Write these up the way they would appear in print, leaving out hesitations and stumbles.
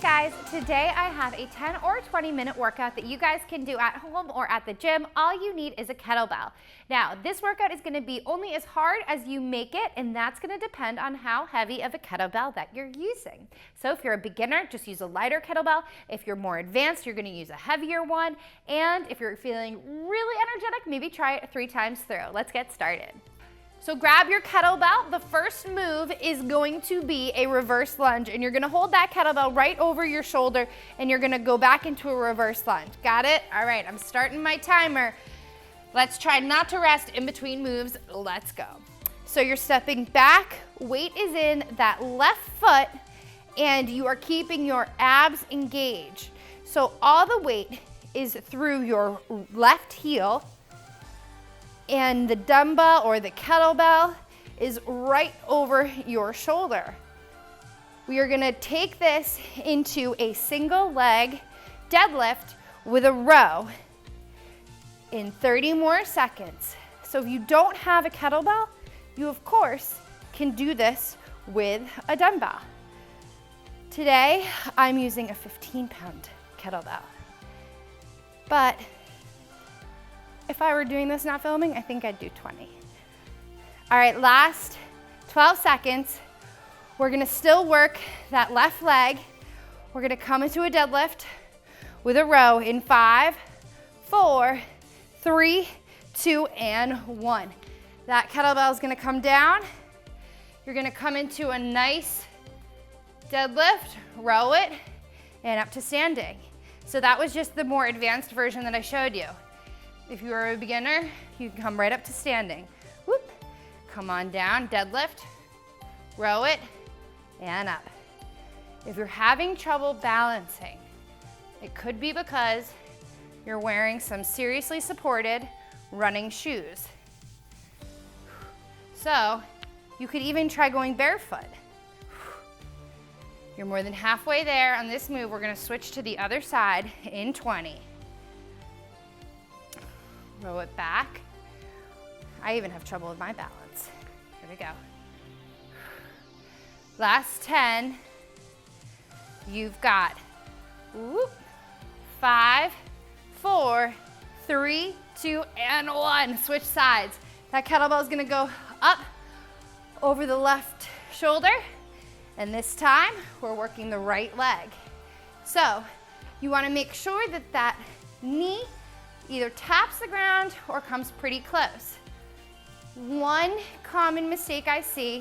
guys, today I have a 10 or 20 minute workout that you guys can do at home or at the gym. All you need is a kettlebell. Now, this workout is gonna be only as hard as you make it, and that's gonna depend on how heavy of a kettlebell that you're using. So if you're a beginner, just use a lighter kettlebell. If you're more advanced, you're gonna use a heavier one. And if you're feeling really energetic, maybe try it 3 times through. Let's get started. So grab your kettlebell. The first move is going to be a reverse lunge, and you're gonna hold that kettlebell right over your shoulder and you're gonna go back into a reverse lunge. Got it? All right, I'm starting my timer. Let's try not to rest in between moves. Let's go. So you're stepping back, weight is in that left foot, and you are keeping your abs engaged. So all the weight is through your left heel, and the dumbbell or the kettlebell is right over your shoulder. We are gonna take this into a single leg deadlift with a row in 30 more seconds. So if you don't have a kettlebell, you of course can do this with a dumbbell. Today, I'm using a 15-pound kettlebell. But if I were doing this not filming, I think I'd do 20. All right, last 12 seconds. We're gonna still work that left leg. We're gonna come into a deadlift with a row in 5, 4, 3, 2, and 1. That kettlebell is gonna come down. You're gonna come into a nice deadlift, row it, and up to standing. So that was just the more advanced version that I showed you. If you are a beginner, you can come right up to standing. Whoop, come on down, deadlift, row it, and up. If you're having trouble balancing, it could be because you're wearing some seriously supported running shoes. So you could even try going barefoot. You're more than halfway there. On this move, we're gonna switch to the other side in 20. Row it back. I even have trouble with my balance. Here we go. Last 10. You've got 5, 4, 3, 2, and 1. Switch sides. That kettlebell is gonna go up over the left shoulder, and this time we're working the right leg. So you wanna make sure that that knee either taps the ground or comes pretty close. One common mistake I see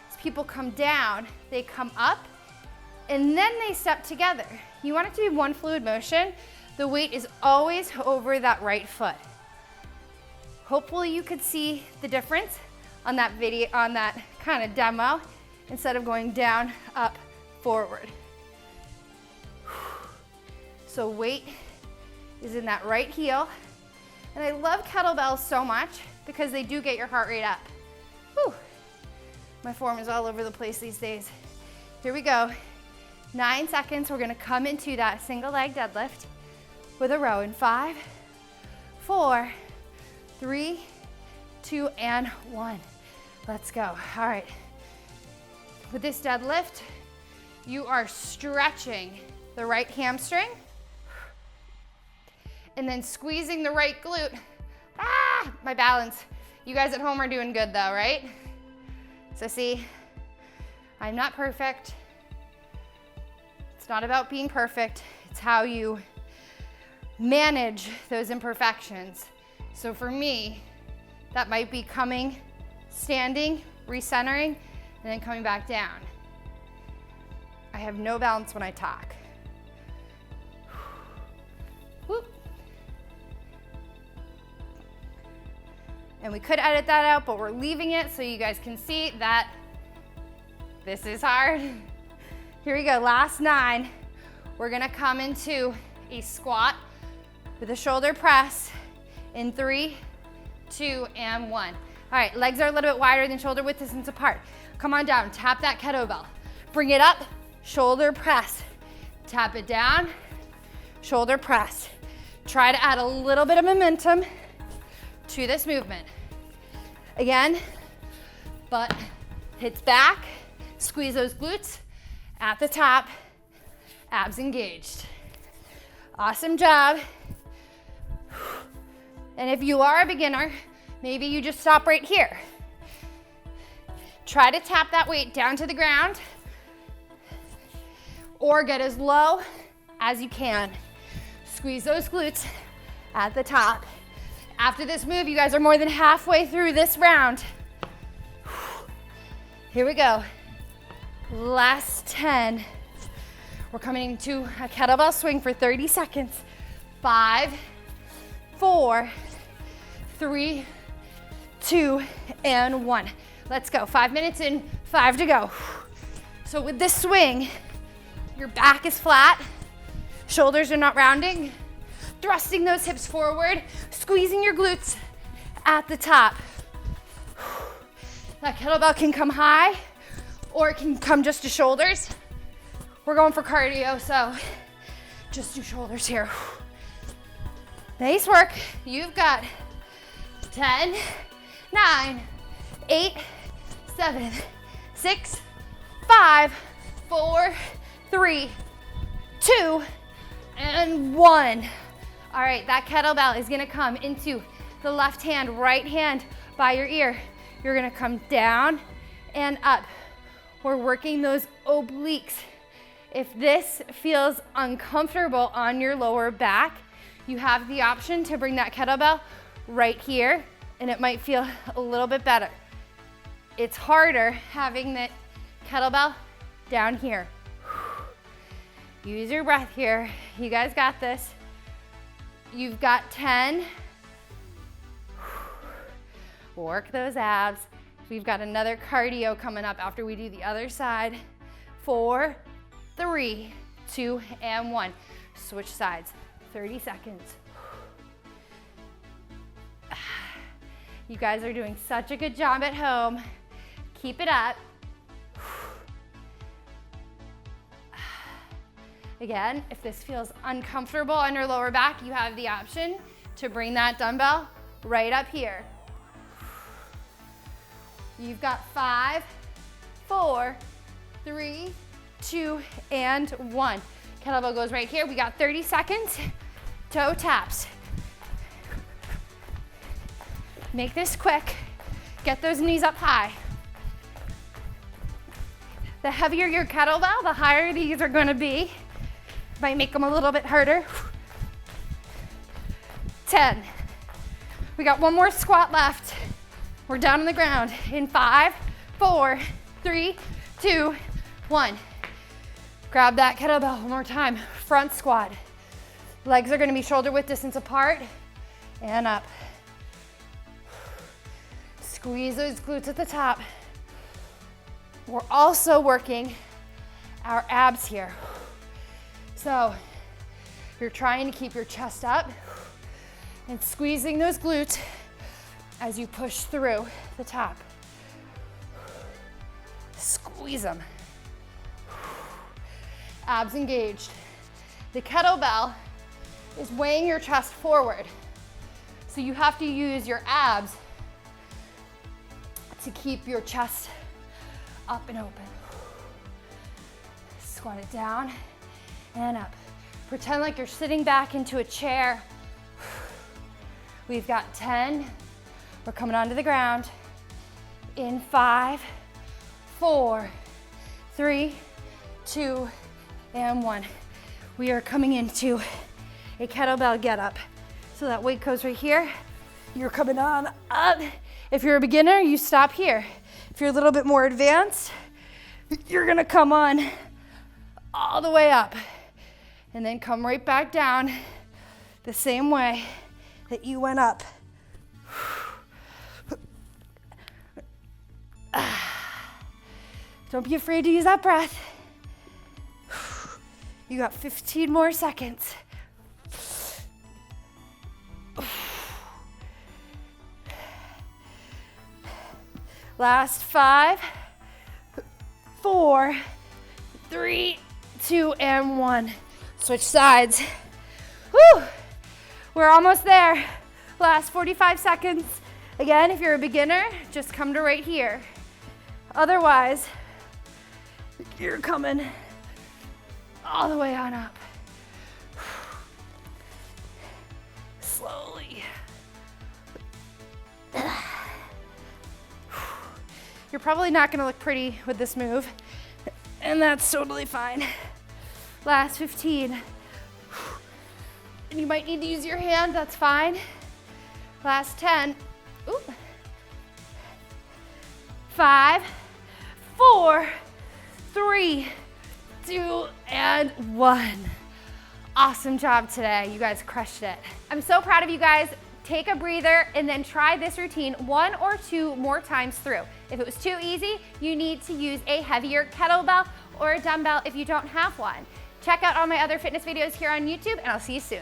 is people come down, they come up, and then they step together. You want it to be one fluid motion. The weight is always over that right foot. Hopefully you could see the difference on that video, on that kind of demo, instead of going down, up, forward. So weight is in that right heel. And I love kettlebells so much because they do get your heart rate up. Whew. My form is all over the place these days. Here we go. 9 seconds, we're gonna come into that single leg deadlift with a row in 5, 4, 3, 2, and 1. Let's go. All right. With this deadlift, you are stretching the right hamstring and then squeezing the right glute. Ah, my balance. You guys at home are doing good though, right? So see, I'm not perfect. It's not about being perfect. It's how you manage those imperfections. So for me, that might be coming, standing, recentering, and then coming back down. I have no balance when I talk. Whoop. And we could edit that out, but we're leaving it so you guys can see that this is hard. Here we go, last 9. We're gonna come into a squat with a shoulder press in 3, 2, and 1. All right, legs are a little bit wider than shoulder width distance apart. Come on down, tap that kettlebell. Bring it up, shoulder press. Tap it down, shoulder press. Try to add a little bit of momentum to this movement. Again, butt hits back, squeeze those glutes at the top, Abs engaged. Awesome job. And if you are a beginner, maybe you just stop right here. Try to tap that weight down to the ground or get as low as you can. Squeeze those glutes at the top. After this move, you guys are more than halfway through this round. Here we go. Last 10. We're coming to a kettlebell swing for 30 seconds. 5, 4, 3, 2, and 1. Let's go. 5 minutes in, 5 to go. So with this swing, your back is flat, shoulders are not rounding, thrusting those hips forward, squeezing your glutes at the top. That kettlebell can come high or it can come just to shoulders. We're going for cardio, so just do shoulders here. Nice work. You've got 10, 9, 8, 7, 6, 5, 4, 3, 2, and 1. All right, that kettlebell is gonna come into the left hand, right hand by your ear. You're gonna come down and up. We're working those obliques. If this feels uncomfortable on your lower back, you have the option to bring that kettlebell right here, and it might feel a little bit better. It's harder having the kettlebell down here. Use your breath here. You guys got this. You've got 10. Work those abs. We've got another cardio coming up after we do the other side. 4, 3, 2, and 1. Switch sides. 30 seconds. You guys are doing such a good job at home. Keep it up. Again, if this feels uncomfortable on your lower back, you have the option to bring that dumbbell right up here. You've got 5, 4, 3, 2, and 1. Kettlebell goes right here. We got 30 seconds. Toe taps. Make this quick. Get those knees up high. The heavier your kettlebell, the higher these are gonna be. Might make them a little bit harder. 10. We got one more squat left. We're down on the ground in 5, 4, 3, 2, 1. Grab that kettlebell one more time. Front squat. Legs are gonna be shoulder width distance apart and up. Squeeze those glutes at the top. We're also working our abs here. So you're trying to keep your chest up and squeezing those glutes as you push through the top. Squeeze them. Abs engaged. The kettlebell is weighing your chest forward. So you have to use your abs to keep your chest up and open. Squat it down and up. Pretend like you're sitting back into a chair. We've got 10. We're coming onto the ground. In 5, 4, 3, 2, and 1. We are coming into a kettlebell get up. So that weight goes right here. You're coming on up. If you're a beginner, you stop here. If you're a little bit more advanced, you're gonna come on all the way up and then come right back down the same way that you went up. Don't be afraid to use that breath. You got 15 more seconds. Last 5, 4, 3, 2, and 1. Switch sides. Woo! We're almost there. Last 45 seconds. Again, if you're a beginner, just come to right here. Otherwise, you're coming all the way on up. Slowly. You're probably not gonna look pretty with this move, and that's totally fine. Last 15. And you might need to use your hand, that's fine. Last 10. Ooh. 5, 4, 3, 2, and 1. Awesome job today. You guys crushed it. I'm so proud of you guys. Take a breather and then try this routine 1 or 2 more times through. If it was too easy, you need to use a heavier kettlebell or a dumbbell if you don't have one. Check out all my other fitness videos here on YouTube, and I'll see you soon.